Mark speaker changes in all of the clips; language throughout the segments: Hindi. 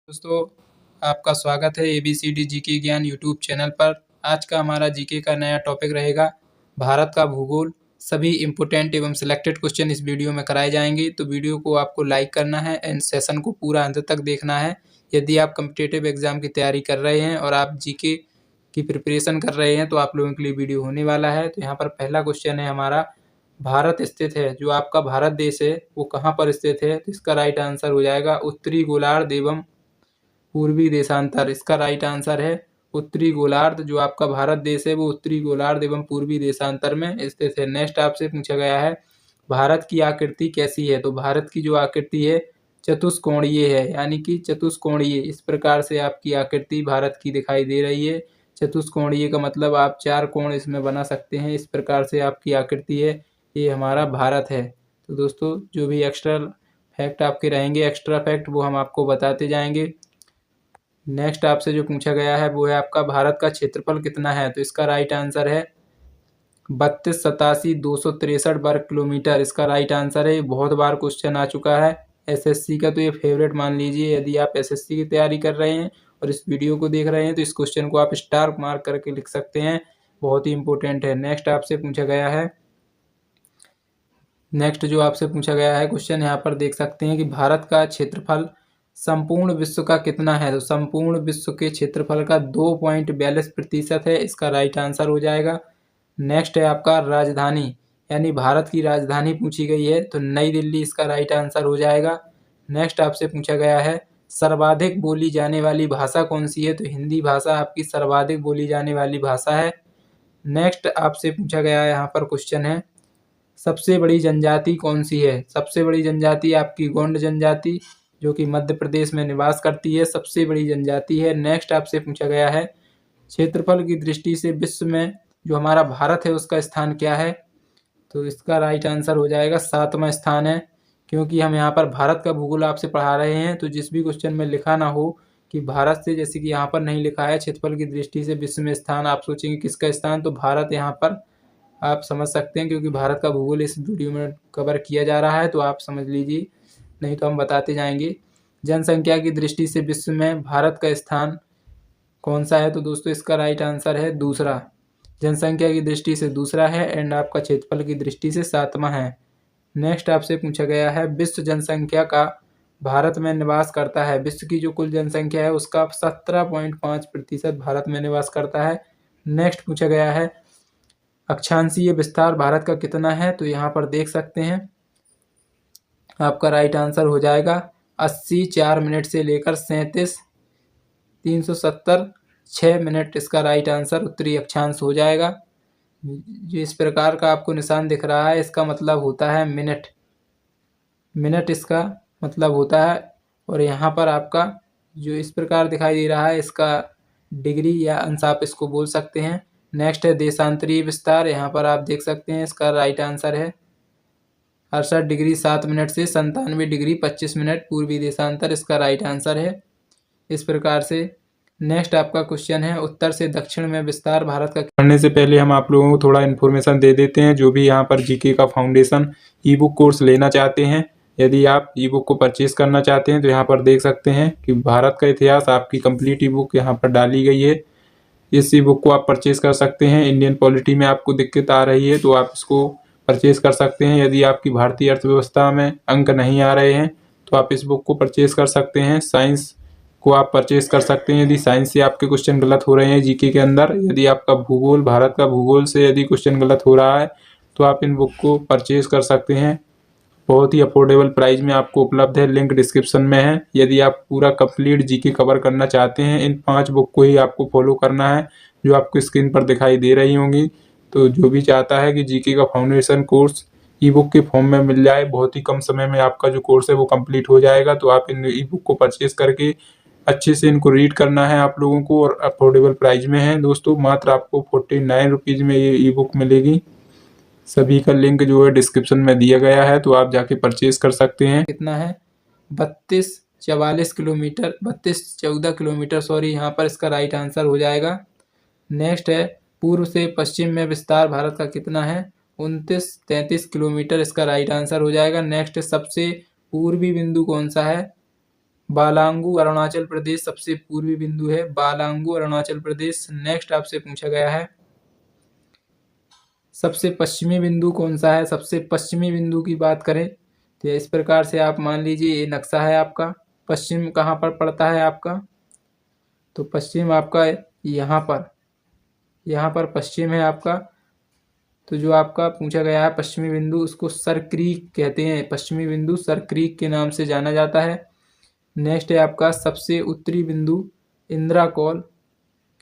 Speaker 1: दोस्तों, आपका स्वागत है ABCD जीके ज्ञान यूट्यूब चैनल पर। आज का हमारा जीके का नया टॉपिक रहेगा भारत का भूगोल। सभी इम्पोर्टेंट एवं सिलेक्टेड क्वेश्चन इस वीडियो में कराए जाएंगे, तो वीडियो को आपको लाइक करना है एंड सेशन को पूरा अंत तक देखना है। यदि आप कॉम्पिटिटिव एग्जाम की तैयारी कर रहे हैं और आप जीके की प्रिपरेशन कर रहे हैं तो आप लोगों के लिए वीडियो होने वाला है। तो यहाँ पर पहला क्वेश्चन है हमारा, भारत स्थित है, जो आपका भारत देश है वो कहाँ पर स्थित है? तो इसका राइट आंसर हो जाएगा उत्तरी गोलार्ध एवं पूर्वी देशांतर। इसका राइट आंसर है उत्तरी गोलार्ध। जो आपका भारत देश है वो उत्तरी गोलार्ध एवं पूर्वी देशांतर में स्थित है। नेक्स्ट आपसे पूछा गया है, भारत की आकृति कैसी है? तो भारत की जो आकृति है चतुष्कोणीय है, यानी कि चतुष्कोणीय। इस प्रकार से आपकी आकृति भारत की दिखाई दे रही है। चतुष्कोणीय का मतलब आप चार कोण इसमें बना सकते हैं। इस प्रकार से आपकी आकृति है, ये हमारा भारत है। तो दोस्तों, जो भी एक्स्ट्रा फैक्ट आपके रहेंगे, एक्स्ट्रा फैक्ट, वो हम आपको बताते जाएंगे। नेक्स्ट आपसे जो पूछा गया है वो है आपका भारत का क्षेत्रफल कितना है? तो इसका राइट आंसर है 32,87,263 वर्ग किलोमीटर। इसका राइट आंसर है। बहुत बार क्वेश्चन आ चुका है एसएससी का, तो ये फेवरेट मान लीजिए। यदि आप एसएससी की तैयारी कर रहे हैं और इस वीडियो को देख रहे हैं तो इस क्वेश्चन को आप स्टार मार्क करके लिख सकते हैं, बहुत ही इंपॉर्टेंट है। नेक्स्ट आपसे पूछा गया है, नेक्स्ट जो आपसे पूछा गया है क्वेश्चन यहाँ पर देख सकते हैं कि भारत का क्षेत्रफल संपूर्ण विश्व का कितना है? तो संपूर्ण विश्व के क्षेत्रफल का 2.42% है। इसका राइट आंसर हो जाएगा। नेक्स्ट है आपका राजधानी, यानी भारत की राजधानी पूछी गई है, तो नई दिल्ली इसका राइट आंसर हो जाएगा। नेक्स्ट आपसे पूछा गया है, सर्वाधिक बोली जाने वाली भाषा कौन सी है? तो हिंदी भाषा आपकी सर्वाधिक बोली जाने वाली भाषा है। नेक्स्ट आपसे पूछा गया है, यहाँ पर क्वेश्चन है, सबसे बड़ी जनजाति कौन सी है? सबसे बड़ी जनजाति आपकी गोंड जनजाति, जो कि मध्य प्रदेश में निवास करती है, सबसे बड़ी जनजाति है। नेक्स्ट आपसे पूछा गया है, क्षेत्रफल की दृष्टि से विश्व में जो हमारा भारत है उसका स्थान क्या है? तो इसका राइट आंसर हो जाएगा 7वां स्थान है। क्योंकि हम यहाँ पर भारत का भूगोल आपसे पढ़ा रहे हैं, तो जिस भी क्वेश्चन में लिखा ना हो कि भारत से, जैसे कि यहाँ पर नहीं लिखा है क्षेत्रफल की दृष्टि से विश्व में स्थान, आप सोचेंगे किसका स्थान, तो भारत यहाँ पर आप समझ सकते हैं, क्योंकि भारत का भूगोल इस वीडियो में कवर किया जा रहा है, तो आप समझ लीजिए, नहीं तो हम बताते जाएंगे। जनसंख्या की दृष्टि से विश्व में भारत का स्थान कौन सा है? तो दोस्तों, इसका राइट आंसर है दूसरा। जनसंख्या की दृष्टि से दूसरा है एंड आपका क्षेत्रफल की दृष्टि से 7वां है। नेक्स्ट आपसे पूछा गया है, विश्व जनसंख्या का भारत में निवास करता है, विश्व की जो कुल जनसंख्या है उसका 17.5% भारत में निवास करता है। नेक्स्ट पूछा गया है, अक्षांशीय विस्तार भारत का कितना है? तो यहाँ पर देख सकते हैं, आपका राइट आंसर हो जाएगा 80 4 मिनट से लेकर 37 370 6 मिनट। इसका राइट आंसर उत्तरी अक्षांश हो जाएगा। जो इस प्रकार का आपको निशान दिख रहा है, इसका मतलब होता है मिनट, मिनट इसका मतलब होता है। और यहाँ पर आपका जो इस प्रकार दिखाई दे रहा है, इसका डिग्री या अंश आप इसको बोल सकते हैं। नेक्स्ट है देशांतरीय विस्तार, यहाँ पर आप देख सकते हैं, इसका राइट आंसर है 68 डिग्री 7 मिनट से 97 डिग्री 25 मिनट पूर्वी देशांतर। इसका राइट आंसर है। इस प्रकार से नेक्स्ट आपका क्वेश्चन है, उत्तर से दक्षिण में विस्तार भारत का। पढ़ने से पहले हम आप लोगों को थोड़ा इन्फॉर्मेशन दे देते हैं। जो भी यहाँ पर जीके का फाउंडेशन ई बुक कोर्स लेना चाहते हैं, यदि आप ई बुक को परचेज करना चाहते हैं तो यहाँ पर देख सकते हैं कि भारत का इतिहास आपकी कंप्लीट ई बुक यहाँ पर डाली गई है। इस ई बुक को आप परचेज कर सकते हैं। इंडियन पॉलिटी में आपको दिक्कत आ रही है तो आप इसको परचेज कर सकते हैं। यदि आपकी भारतीय अर्थव्यवस्था में अंक नहीं आ रहे हैं तो आप इस बुक को परचेज कर सकते हैं। साइंस को आप परचेज कर सकते हैं यदि साइंस से आपके क्वेश्चन गलत हो रहे हैं जीके के अंदर। यदि आपका भूगोल, भारत का भूगोल से यदि क्वेश्चन गलत हो रहा है तो आप इन बुक को परचेज कर सकते हैं। बहुत ही अफोर्डेबल प्राइस में आपको उपलब्ध है, लिंक डिस्क्रिप्शन में है। यदि आप पूरा कंप्लीट जीके कवर करना चाहते हैं, इन 5 बुक को ही आपको फॉलो करना है जो आपको स्क्रीन पर दिखाई दे रही होंगी। तो जो भी चाहता है कि जीके का फाउंडेशन कोर्स ई बुक के फॉर्म में मिल जाए, बहुत ही कम समय में आपका जो कोर्स है वो कंप्लीट हो जाएगा। तो आप इन ई बुक को परचेज करके अच्छे से इनको रीड करना है आप लोगों को, और अफोर्डेबल प्राइस में है दोस्तों। मात्र आपको 49 रुपीज़ में ये ई बुक मिलेगी। सभी का लिंक जो है डिस्क्रिप्शन में दिया गया है, तो आप जाके परचेज कर सकते हैं। कितना है? 32-44 किलोमीटर, 32-14 किलोमीटर, सॉरी, यहाँ पर इसका राइट आंसर हो जाएगा। नेक्स्ट है, पूर्व से पश्चिम में विस्तार भारत का कितना है? 29-33 किलोमीटर। इसका राइट आंसर हो जाएगा। नेक्स्ट, सबसे पूर्वी बिंदु कौन सा है? बालांगू अरुणाचल प्रदेश सबसे पूर्वी बिंदु है, बालांगू अरुणाचल प्रदेश। नेक्स्ट आपसे पूछा गया है सबसे पश्चिमी बिंदु कौन सा है। सबसे पश्चिमी बिंदु की बात करें तो इस प्रकार से आप मान लीजिए ये नक्शा है आपका, पश्चिम कहाँ पर पड़ता है आपका, तो पश्चिम आपका यहाँ पर पश्चिम है आपका। तो जो आपका पूछा गया है पश्चिमी बिंदु उसको सर क्रीक कहते हैं, पश्चिमी बिंदु सर क्रीक के नाम से जाना जाता है। नेक्स्ट है आपका सबसे उत्तरी बिंदु इंदिरा कॉल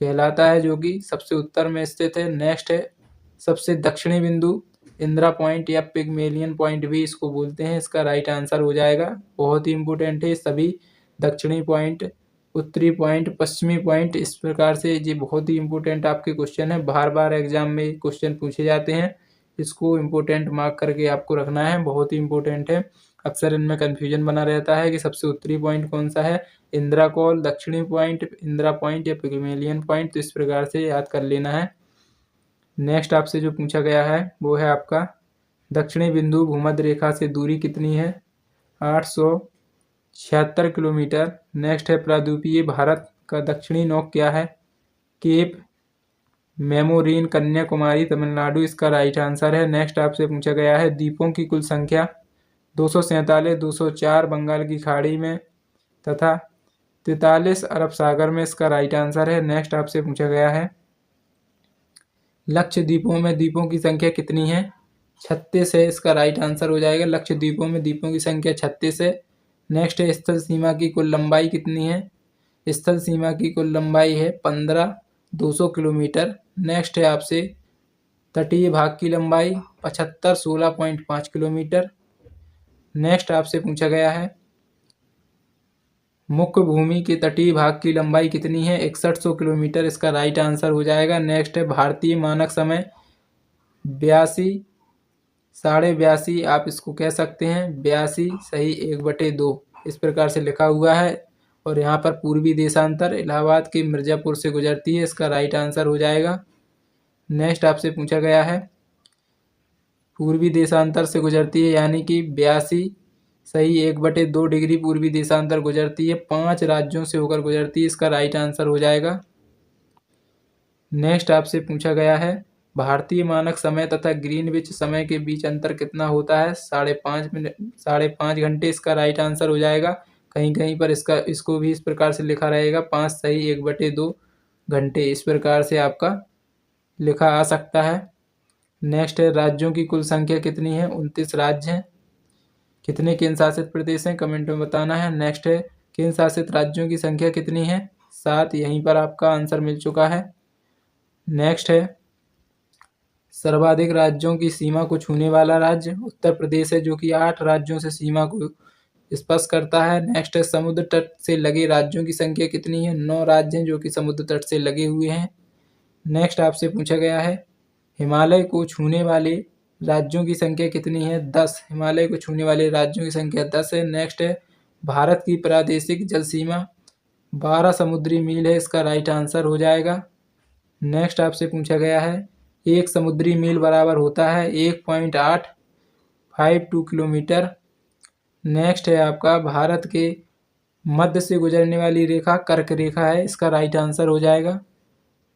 Speaker 1: कहलाता है, जो कि सबसे उत्तर में स्थित है। नेक्स्ट है सबसे दक्षिणी बिंदु इंदिरा पॉइंट या पिगमेलियन पॉइंट भी इसको बोलते हैं, इसका राइट आंसर हो जाएगा। बहुत ही इंपॉर्टेंट है सभी, दक्षिणी पॉइंट, उत्तरी पॉइंट, पश्चिमी पॉइंट, इस प्रकार से ये बहुत ही इंपॉर्टेंट आपके क्वेश्चन है, बार बार एग्जाम में क्वेश्चन पूछे जाते हैं, इसको इम्पोर्टेंट मार्क करके आपको रखना है, बहुत ही इंपॉर्टेंट है। अक्सर इनमें कन्फ्यूजन बना रहता है कि सबसे उत्तरी पॉइंट कौन सा है, इंदिरा कॉल, दक्षिणी पॉइंट इंदिरा पॉइंट या पिगमेलियन पॉइंट, तो इस प्रकार से याद कर लेना है। नेक्स्ट आपसे जो पूछा गया है वो है आपका दक्षिणी बिंदु भूमध्य रेखा से दूरी कितनी है, 876 किलोमीटर। नेक्स्ट है प्रायद्वीपीय भारत का दक्षिणी नोक क्या है, केप मेमोरीन कन्याकुमारी तमिलनाडु, इसका राइट आंसर है। नेक्स्ट आपसे पूछा गया है द्वीपों की कुल संख्या, 247, 204 बंगाल की खाड़ी में तथा 43 अरब सागर में, इसका राइट आंसर है। नेक्स्ट आपसे पूछा गया है लक्षद्वीपों में द्वीपों की संख्या कितनी है, 36 है, इसका राइट आंसर हो जाएगा। लक्षद्वीपों में द्वीपों की संख्या 36 है। नेक्स्ट है स्थल सीमा की कुल लंबाई कितनी है, स्थल सीमा की कुल लंबाई है 15,200 किलोमीटर। नेक्स्ट है आपसे तटीय भाग की लंबाई 75, 16.5 किलोमीटर। नेक्स्ट आपसे पूछा गया है मुख्य भूमि के तटीय भाग की लंबाई कितनी है, 6100 किलोमीटर, इसका राइट आंसर हो जाएगा। नेक्स्ट है भारतीय मानक समय 82, 82.5 आप इसको कह सकते हैं, 82 सही 1/2 इस प्रकार से लिखा हुआ है। और यहाँ पर पूर्वी देशांतर इलाहाबाद के मिर्ज़ापुर से गुजरती है, इसका राइट आंसर हो जाएगा। नेक्स्ट आपसे पूछा गया है पूर्वी देशांतर से गुजरती है यानी कि 82 सही 1/2 डिग्री पूर्वी देशांतर गुजरती है, 5 राज्यों से होकर गुजरती है, इसका राइट आंसर हो जाएगा। नेक्स्ट आपसे पूछा गया है भारतीय मानक समय तथा ग्रीनविच समय के बीच अंतर कितना होता है, 5.5 घंटे, इसका राइट आंसर हो जाएगा। कहीं कहीं पर इसको भी इस प्रकार से लिखा रहेगा 5 सही 1/2 घंटे, इस प्रकार से आपका लिखा आ सकता है। नेक्स्ट है राज्यों की कुल संख्या कितनी है, 29 राज्य हैं। कितने केंद्र शासित प्रदेश हैं कमेंट में बताना है। नेक्स्ट है केंद्र शासित राज्यों की संख्या कितनी है, 7, यहीं पर आपका आंसर मिल चुका है। नेक्स्ट है सर्वाधिक राज्यों की सीमा को छूने वाला राज्य उत्तर प्रदेश है, जो कि 8 राज्यों से सीमा को स्पर्श करता है। नेक्स्ट है समुद्र तट से लगे राज्यों की संख्या कितनी है, 9 राज्य हैं जो कि समुद्र तट से लगे हुए हैं। नेक्स्ट आपसे पूछा गया है हिमालय को छूने वाले राज्यों की संख्या कितनी है, 10, हिमालय को छूने वाले राज्यों की संख्या 10 है। नेक्स्ट है भारत की प्रादेशिक जल सीमा 12 समुद्री मील है, इसका राइट आंसर हो जाएगा। नेक्स्ट आपसे पूछा गया है एक समुद्री मील बराबर होता है 1.852 किलोमीटर। नेक्स्ट है आपका भारत के मध्य से गुजरने वाली रेखा कर्क रेखा है, इसका राइट आंसर हो जाएगा।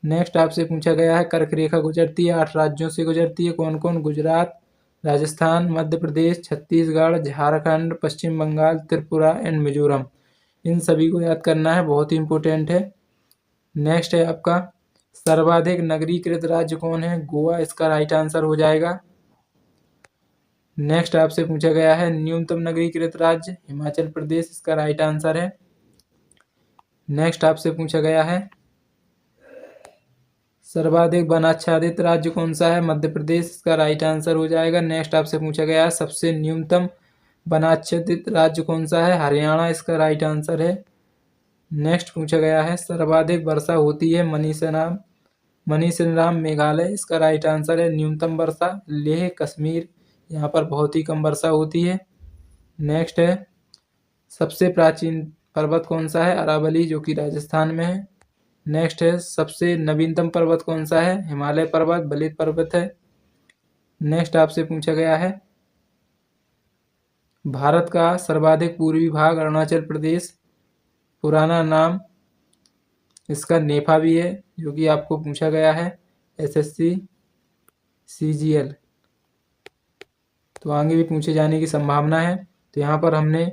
Speaker 1: नेक्स्ट आपसे पूछा गया है कर्क रेखा गुजरती है 8 राज्यों से गुजरती है, कौन कौन, गुजरात, राजस्थान, मध्य प्रदेश, छत्तीसगढ़, झारखंड, पश्चिम बंगाल, त्रिपुरा एंड मिजोरम, इन सभी को याद करना है, बहुत ही इंपॉर्टेंट है। नेक्स्ट है आपका सर्वाधिक नगरीकृत राज्य कौन है, गोवा, इसका राइट आंसर हो जाएगा। नेक्स्ट आपसे पूछा गया है न्यूनतम नगरीकृत राज्य, हिमाचल प्रदेश, इसका राइट आंसर है। नेक्स्ट आपसे पूछा गया है सर्वाधिक वनाच्छादित राज्य कौन सा है, मध्य प्रदेश, इसका राइट आंसर हो जाएगा। नेक्स्ट आपसे पूछा गया है सबसे न्यूनतम वनाच्छादित राज्य कौन सा है, हरियाणा, इसका राइट आंसर है। नेक्स्ट पूछा गया है सर्वाधिक वर्षा होती है मनीषराम मेघालय, इसका राइट आंसर है। न्यूनतम वर्षा लेह कश्मीर, यहाँ पर बहुत ही कम वर्षा होती है। नेक्स्ट है सबसे प्राचीन पर्वत कौन सा है, अरावली, जो कि राजस्थान में है। नेक्स्ट है सबसे नवीनतम पर्वत कौन सा है, हिमालय पर्वत, बलित पर्वत है। नेक्स्ट आपसे पूछा गया है भारत का सर्वाधिक पूर्वी भाग अरुणाचल प्रदेश, पुराना नाम इसका नेफा भी है, जो कि आपको पूछा गया है SSC CGL, तो आगे भी पूछे जाने की संभावना है। तो यहाँ पर हमने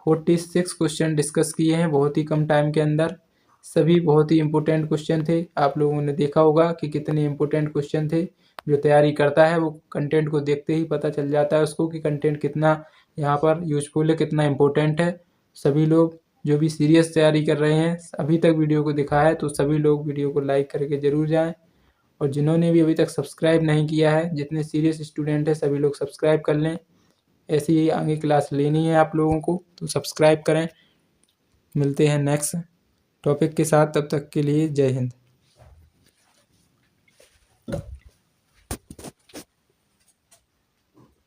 Speaker 1: 46 क्वेश्चन डिस्कस किए हैं बहुत ही कम टाइम के अंदर। सभी बहुत ही इम्पोर्टेंट क्वेश्चन थे। आप लोगों ने देखा होगा कि कितने इम्पोर्टेंट क्वेश्चन थे। जो तैयारी करता है वो कंटेंट को देखते ही पता चल जाता है उसको कि कंटेंट कितना यहाँ पर यूजफुल है, कितना इम्पोर्टेंट है। सभी लोग जो भी सीरियस तैयारी कर रहे हैं, अभी तक वीडियो को देखा है तो सभी लोग वीडियो को लाइक करके ज़रूर जाएँ, और जिन्होंने भी अभी तक सब्सक्राइब नहीं किया है, जितने सीरियस स्टूडेंट हैं सभी लोग सब्सक्राइब कर लें। ऐसी ही आगे क्लास लेनी है आप लोगों को तो सब्सक्राइब करें। मिलते हैं नेक्स्ट टॉपिक के साथ, तब तक के लिए जय हिंद।